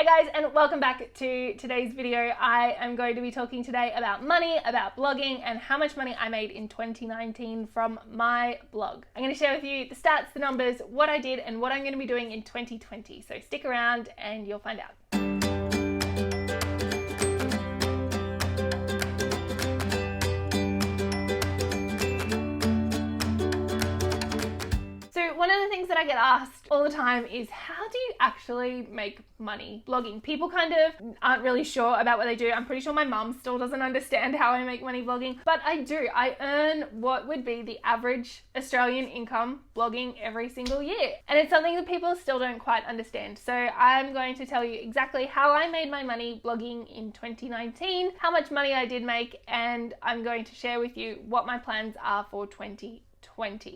Hey guys, and welcome back to today's video. I am going to be talking today about money, about blogging, and how much money I made in 2019 from my blog. I'm going to share with you the stats, the numbers, what I did, and what I'm going to be doing in 2020. So stick around and you'll find out. One of the things that I get asked all the time is, how do you actually make money blogging? People kind of aren't really sure about what they do. I'm pretty sure my mum still doesn't understand how I make money blogging, but I do. I earn what would be the average Australian income blogging every single year. And it's something that people still don't quite understand. So I'm going to tell you exactly how I made my money blogging in 2019, how much money I did make, and I'm going to share with you what my plans are for 2020.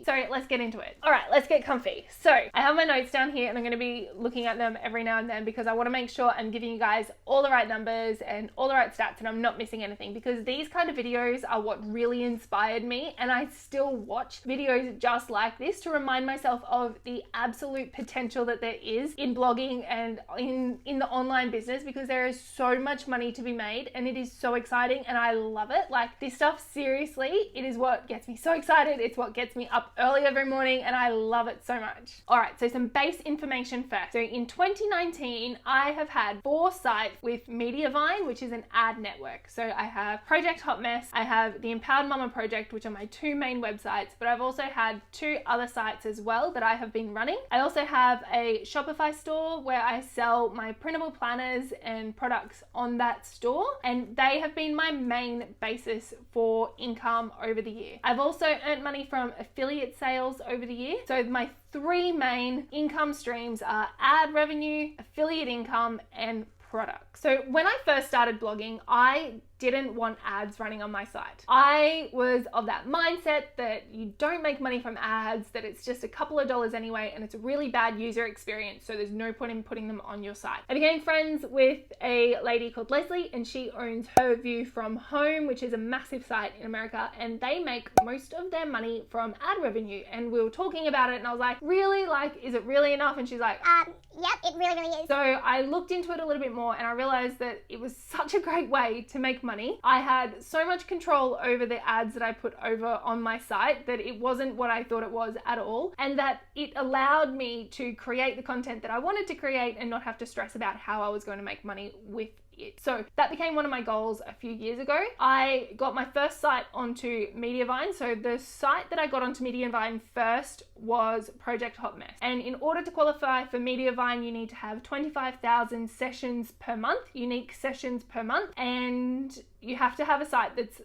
So let's get into it. All right, let's get comfy. So I have my notes down here and I'm going to be looking at them every now and then because I want to make sure I'm giving you guys all the right numbers and all the right stats and I'm not missing anything, because these kind of videos are what really inspired me, and I still watch videos just like this to remind myself of the absolute potential that there is in blogging and in the online business, because there is so much money to be made and it is so exciting and I love it. Like, this stuff, seriously, it is what gets me so excited. It's what gets me up early every morning and I love it so much. All right, so some base information first. So in 2019, I have had 4 sites with Mediavine, which is an ad network. So I have Project Hot Mess, I have the Empowered Mama Project, which are my 2 main websites, but I've also had 2 other sites as well that I have been running. I also have a Shopify store where I sell my printable planners and products on that store, and they have been my main basis for income over the year. I've also earned money from affiliate sales over the year. So my 3 main income streams are ad revenue, affiliate income, and products. So when I first started blogging, I didn't want ads running on my site. I was of that mindset that you don't make money from ads, that it's just a couple of dollars anyway, and it's a really bad user experience, so there's no point in putting them on your site. I became friends with a lady called Leslie, and she owns Her View From Home, which is a massive site in America, and they make most of their money from ad revenue. And we were talking about it and I was like, really? Like, is it really enough? And she's like, yep, it really is. So I looked into it a little bit more and I realized that it was such a great way to make money. I had so much control over the ads that I put over on my site that it wasn't what I thought it was at all, and that it allowed me to create the content that I wanted to create and not have to stress about how I was going to make money with it. So that became one of my goals a few years ago. I got my first site onto Mediavine. So the site that I got onto Mediavine first was Project Hot Mess. And in order to qualify for Mediavine, you need to have 25,000 sessions per month, unique sessions per month. And you have to have a site that's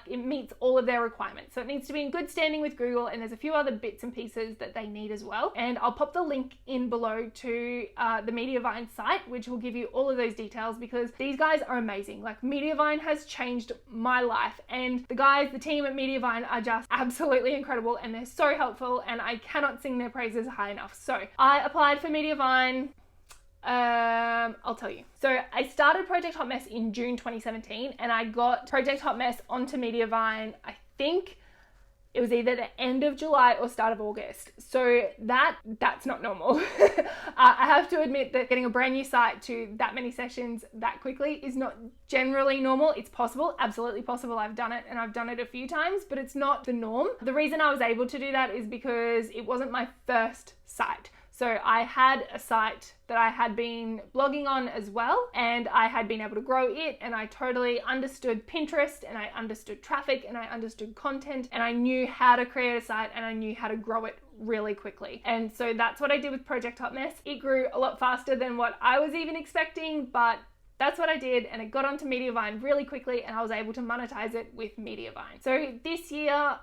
it meets all of their requirements. So it needs to be in good standing with Google, and there's a few other bits and pieces that they need as well. And I'll pop the link in below to the Mediavine site, which will give you all of those details, because these guys are amazing. Like, Mediavine has changed my life, and the team at Mediavine are just absolutely incredible, and they're so helpful, and I cannot sing their praises high enough. So I applied for Mediavine. I'll tell you. So I started Project Hot Mess in June 2017, and I got Project Hot Mess onto Mediavine, I think it was either the end of July or start of August. So that's not normal. I have to admit that getting a brand new site to that many sessions that quickly is not generally normal. It's possible, absolutely possible. I've done it, and I've done it a few times, but it's not the norm. The reason I was able to do that is because it wasn't my first site. So I had a site that I had been blogging on as well, and I had been able to grow it, and I totally understood Pinterest, and I understood traffic, and I understood content, and I knew how to create a site, and I knew how to grow it really quickly. And so that's what I did with Project Hot Mess. It grew a lot faster than what I was even expecting, but that's what I did, and it got onto Mediavine really quickly, and I was able to monetize it with Mediavine. So this year,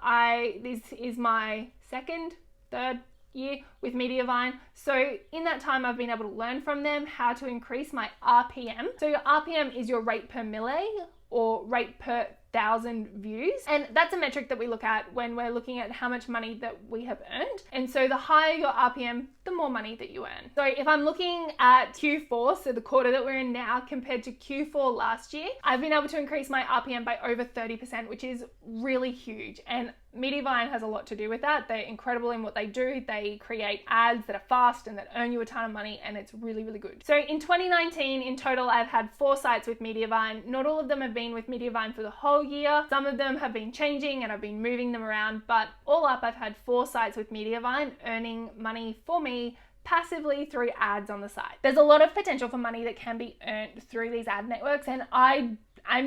this is my third year with Mediavine. So in that time, I've been able to learn from them how to increase my RPM. So your RPM is your rate per mille, or rate per 1,000 views. And that's a metric that we look at when we're looking at how much money that we have earned. And so the higher your RPM, the more money that you earn. So if I'm looking at Q4, so the quarter that we're in now, compared to Q4 last year, I've been able to increase my RPM by over 30%, which is really huge. And Mediavine has a lot to do with that. They're incredible in what they do. They create ads that are fast and that earn you a ton of money, and it's really, really good. So in 2019, in total, I've had 4 sites with Mediavine. Not all of them have been with Mediavine for the whole year. Some of them have been changing and I've been moving them around, but all up, I've had 4 sites with Mediavine earning money for me passively through ads on the site. There's a lot of potential for money that can be earned through these ad networks, and I'm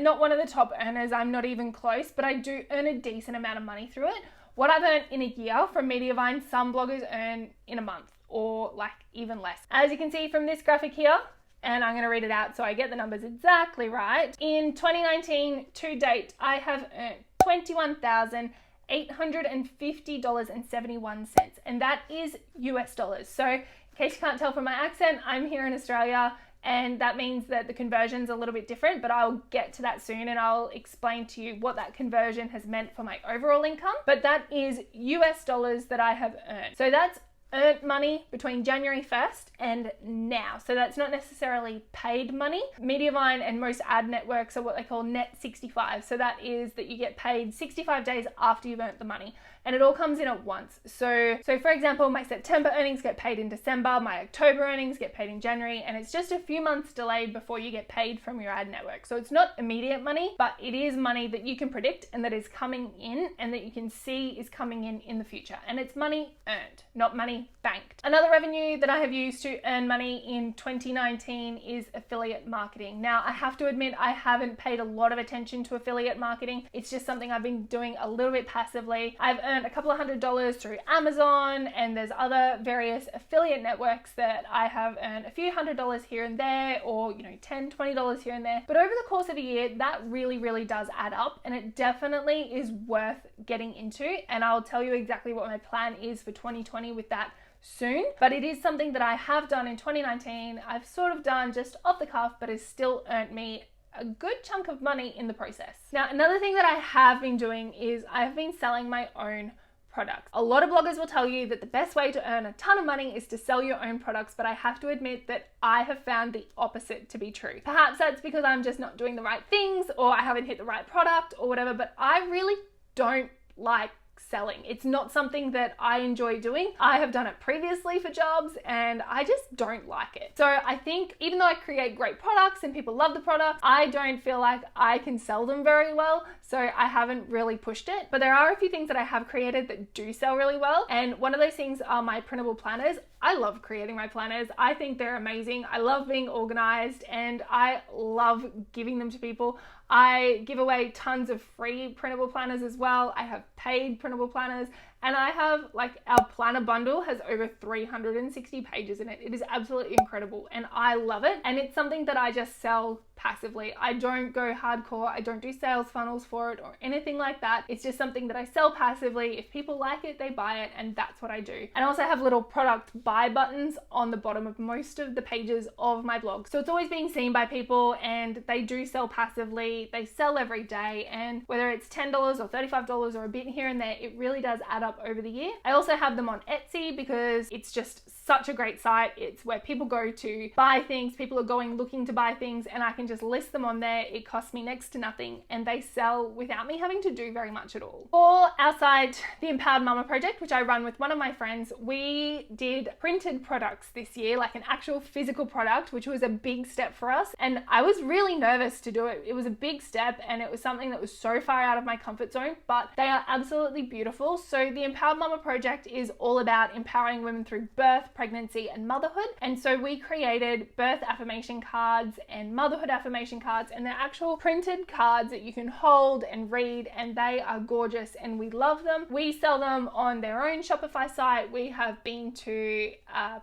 not one of the top earners. I'm not even close, but I do earn a decent amount of money through it. What I've earned in a year from Mediavine, some bloggers earn in a month, or like even less. As you can see from this graphic here, and I'm going to read it out so I get the numbers exactly right. In 2019 to date, I have earned $21,850.71, and that is US dollars. So in case you can't tell from my accent, I'm here in Australia, and that means that the conversion's a little bit different, but I'll get to that soon and I'll explain to you what that conversion has meant for my overall income. But that is US dollars that I have earned. So that's earned money between January 1st and now. So that's not necessarily paid money. Mediavine and most ad networks are what they call net 65. So that is that you get paid 65 days after you've earned the money. And it all comes in at once. So for example, my September earnings get paid in December, my October earnings get paid in January, and it's just a few months delayed before you get paid from your ad network. So it's not immediate money, but it is money that you can predict and that is coming in and that you can see is coming in the future. And it's money earned, not money banked. Another revenue that I have used to earn money in 2019 is affiliate marketing. Now, I have to admit, I haven't paid a lot of attention to affiliate marketing. It's just something I've been doing a little bit passively. I've earned a couple of $100s through Amazon, and there's other various affiliate networks that I have earned a few $100s here and there, or $10, $20 here and there. But over the course of a year, that really, really does add up, and it definitely is worth getting into. And I'll tell you exactly what my plan is for 2020 with that soon, but it is something that I have done in 2019. I've sort of done just off the cuff, but has still earned me a good chunk of money in the process. Now, another thing that I have been doing is I've been selling my own products. A lot of bloggers will tell you that the best way to earn a ton of money is to sell your own products, but I have to admit that I have found the opposite to be true. Perhaps that's because I'm just not doing the right things, or I haven't hit the right product or whatever, but I really don't like selling. It's not something that I enjoy doing. I have done it previously for jobs and I just don't like it. So I think even though I create great products and people love the product, I don't feel like I can sell them very well. So I haven't really pushed it. But there are a few things that I have created that do sell really well. And one of those things are my printable planners. I love creating my planners. I think they're amazing. I love being organized and I love giving them to people. I give away tons of free printable planners as well. I have paid printable planners, and I have, like, our planner bundle has over 360 pages in it. It is absolutely incredible and I love it. And it's something that I just sell passively. I don't go hardcore. I don't do sales funnels for it or anything like that. It's just something that I sell passively. If people like it, they buy it, and that's what I do. And I also have little product buy buttons on the bottom of most of the pages of my blog. So it's always being seen by people, and they do sell passively. They sell every day, and whether it's $10 or $35 or a bit here and there, it really does add up over the year. I also have them on Etsy because it's just such a great site. It's where people go to buy things. People are going looking to buy things, and I can just list them on there. It costs me next to nothing, and they sell without me having to do very much at all. For our site, the Empowered Mama Project, which I run with one of my friends, we did printed products this year, like an actual physical product, which was a big step for us. And I was really nervous to do it. It was a big step, and it was something that was so far out of my comfort zone, but they are absolutely beautiful. So the Empowered Mama Project is all about empowering women through birth, pregnancy, and motherhood. And so we created birth affirmation cards and motherhood affirmation cards, and they're actual printed cards that you can hold and read, and they are gorgeous and we love them. We sell them on their own Shopify site. We have been to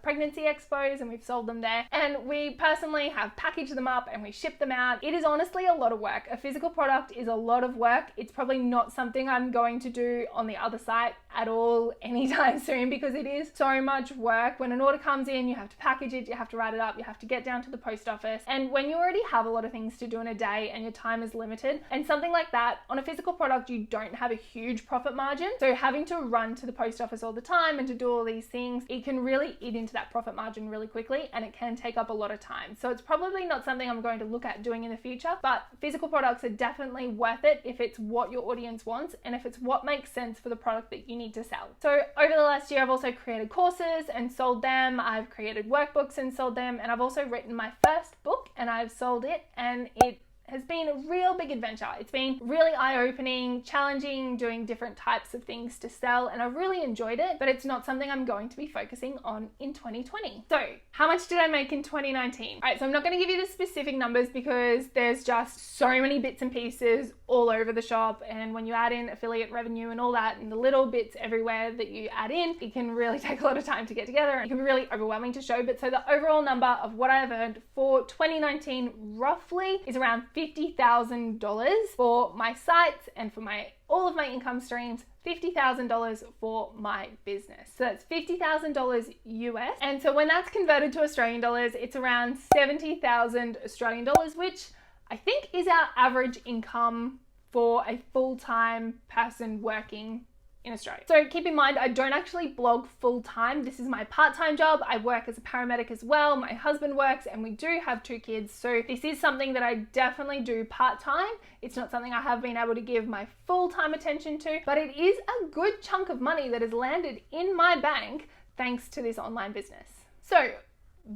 pregnancy expos and we've sold them there, and we personally have packaged them up and we ship them out. It is honestly a lot of work. A physical product is a lot of work. It's probably not something I'm going to do on the other site at all anytime soon, because it is so much work. When an order comes in, you have to package it, you have to write it up, you have to get down to the post office, and when you already have a lot of things to do in a day and your time is limited, and something like that on a physical product, you don't have a huge profit margin. So having to run to the post office all the time and to do all these things, it can really eat into that profit margin really quickly, and it can take up a lot of time. So it's probably not something I'm going to look at doing in the future, but physical products are definitely worth it if it's what your audience wants and if it's what makes sense for the product that you need to sell. So over the last year, I've also created courses and sold them. I've created workbooks and sold them, and I've also written my first book and I've sold it, and it has been a real big adventure. It's been really eye-opening, challenging, doing different types of things to sell, and I've really enjoyed it, but it's not something I'm going to be focusing on in 2020. So how much did I make in 2019? All right, so I'm not going to give you the specific numbers because there's just so many bits and pieces all over the shop, and when you add in affiliate revenue and all that and the little bits everywhere that you add in, it can really take a lot of time to get together and it can be really overwhelming to show. But so the overall number of what I've earned for 2019 roughly is around $50,000 for my sites and for all of my income streams, $50,000 for my business. So that's $50,000 US. And so when that's converted to Australian dollars, it's around 70,000 Australian dollars, which I think is our average income for a full-time person working in Australia. So keep in mind, I don't actually blog full-time. This is my part-time job. I work as a paramedic as well. My husband works and we do have 2 kids. So this is something that I definitely do part-time. It's not something I have been able to give my full-time attention to, but it is a good chunk of money that has landed in my bank thanks to this online business. So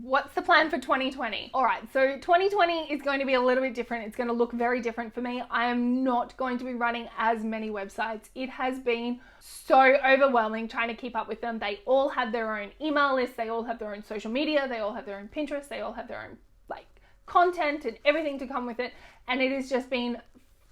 what's the plan for 2020? All right, so 2020 is going to be a little bit different. It's going to look very different for me. I am not going to be running as many websites. It has been so overwhelming trying to keep up with them. They all have their own email list. They all have their own social media. They all have their own Pinterest. They all have their own content and everything to come with it. And it has just been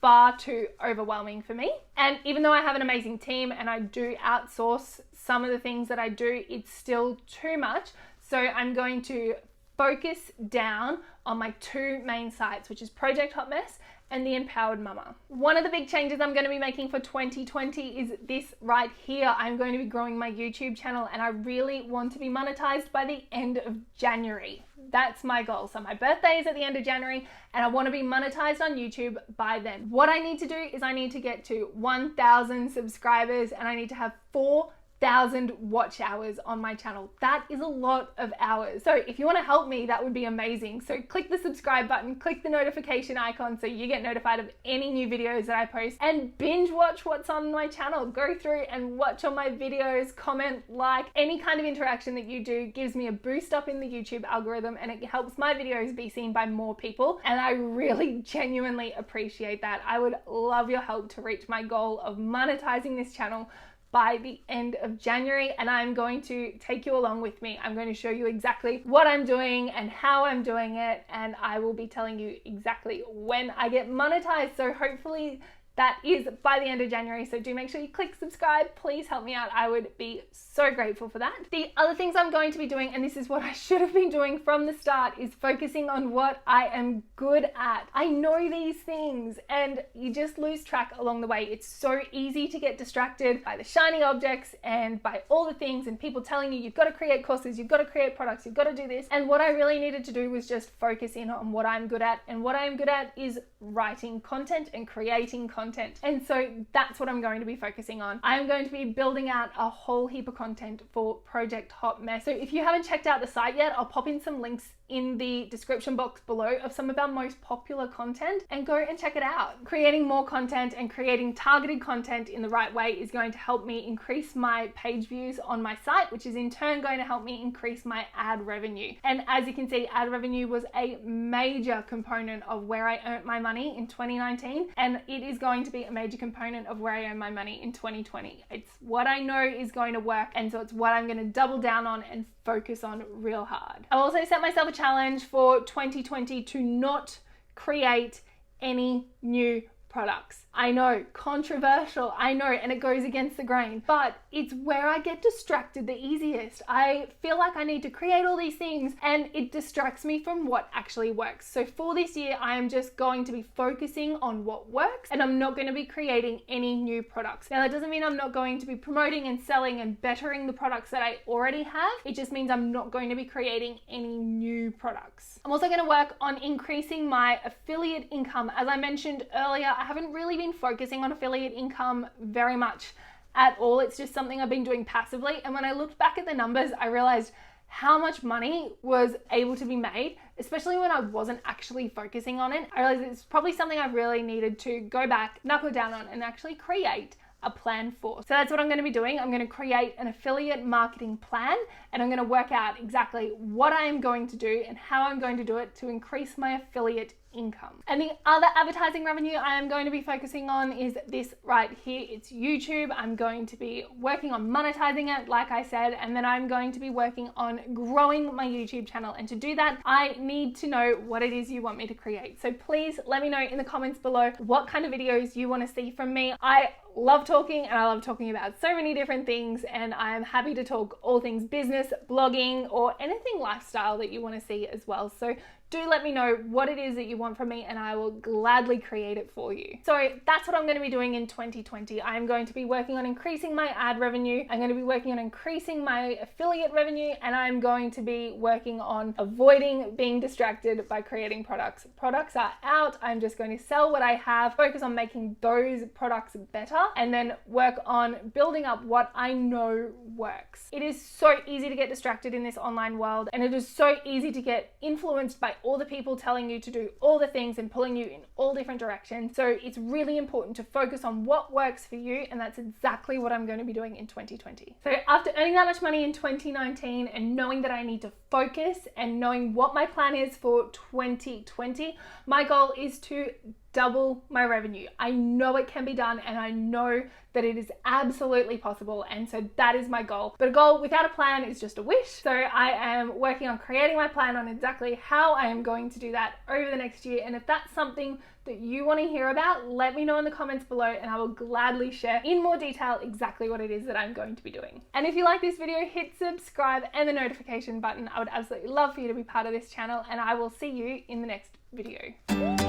far too overwhelming for me. And even though I have an amazing team and I do outsource some of the things that I do, it's still too much. So I'm going to focus down on my 2 main sites, which is Project Hot Mess and The Empowered Mama. One of the big changes I'm going to be making for 2020 is this right here. I'm going to be growing my YouTube channel and I really want to be monetized by the end of January. That's my goal. So my birthday is at the end of January and I want to be monetized on YouTube by then. What I need to do is I need to get to 1,000 subscribers and I need to have 4,000 watch hours on my channel. That is a lot of hours. So if you want to help me, that would be amazing. So click the subscribe button, click the notification icon so you get notified of any new videos that I post, and binge watch what's on my channel. Go through and watch all my videos, comment, like. Any kind of interaction that you do gives me a boost up in the YouTube algorithm and it helps my videos be seen by more people. And I really genuinely appreciate that. I would love your help to reach my goal of monetizing this channel by the end of January, and I'm going to take you along with me. I'm going to show you exactly what I'm doing and how I'm doing it, and I will be telling you exactly when I get monetized. So hopefully that is by the end of January. So do make sure you click subscribe. Please help me out. I would be so grateful for that. The other things I'm going to be doing, and this is what I should have been doing from the start, is focusing on what I am good at. I know these things and you just lose track along the way. It's so easy to get distracted by the shiny objects and by all the things and people telling you you've got to create courses, you've got to create products, you've got to do this. And what I really needed to do was just focus in on what I'm good at. And what I'm good at is writing content and creating content. And so that's what I'm going to be focusing on. I'm going to be building out a whole heap of content for Project Hot Mess. So if you haven't checked out the site yet, I'll pop in some links in the description box below of some of our most popular content and go and check it out. Creating more content and creating targeted content in the right way is going to help me increase my page views on my site, which is in turn going to help me increase my ad revenue. And as you can see, ad revenue was a major component of where I earned my money in 2019, and it is going to be a major component of where I earn my money in 2020. It's what I know is going to work, and so it's what I'm going to double down on and focus on real hard. I've also set myself a challenge for 2020 to not create any new products. I know, controversial, I know, and it goes against the grain, but it's where I get distracted the easiest. I feel like I need to create all these things and it distracts me from what actually works. So for this year, I am just going to be focusing on what works and I'm not going to be creating any new products. Now, that doesn't mean I'm not going to be promoting and selling and bettering the products that I already have. It just means I'm not going to be creating any new products. I'm also going to work on increasing my affiliate income. As I mentioned earlier, I haven't really been focusing on affiliate income very much at all. It's just something I've been doing passively. And when I looked back at the numbers, I realized how much money was able to be made, especially when I wasn't actually focusing on it. I realized it's probably something I really needed to go back, knuckle down on, and actually create a plan for. So that's what I'm going to be doing. I'm going to create an affiliate marketing plan, and I'm going to work out exactly what I am going to do and how I'm going to do it to increase my affiliate income. And the other advertising revenue I am going to be focusing on is this right here. It's YouTube. I'm going to be working on monetizing it, like I said, and then I'm going to be working on growing my YouTube channel. And to do that, I need to know what it is you want me to create. So please let me know in the comments below what kind of videos you want to see from me. I love talking, and I love talking about so many different things, and I am happy to talk all things business, blogging, or anything lifestyle that you want to see as well. So do let me know what it is that you want from me, and I will gladly create it for you. So that's what I'm going to be doing in 2020. I'm going to be working on increasing my ad revenue. I'm going to be working on increasing my affiliate revenue, and I'm going to be working on avoiding being distracted by creating products. Products are out. I'm just going to sell what I have, focus on making those products better, and then work on building up what I know works. It is so easy to get distracted in this online world, and it is so easy to get influenced by all the people telling you to do all the things and pulling you in all different directions. So it's really important to focus on what works for you, and that's exactly what I'm going to be doing in 2020. So after earning that much money in 2019 and knowing that I need to focus and knowing what my plan is for 2020, my goal is to double my revenue. I know it can be done, and I know that it is absolutely possible, and so that is my goal. But a goal without a plan is just a wish. So I am working on creating my plan on exactly how I am going to do that over the next year, and if that's something that you want to hear about, let me know in the comments below, and I will gladly share in more detail exactly what it is that I'm going to be doing. And if you like this video, hit subscribe and the notification button. I would absolutely love for you to be part of this channel, and I will see you in the next video.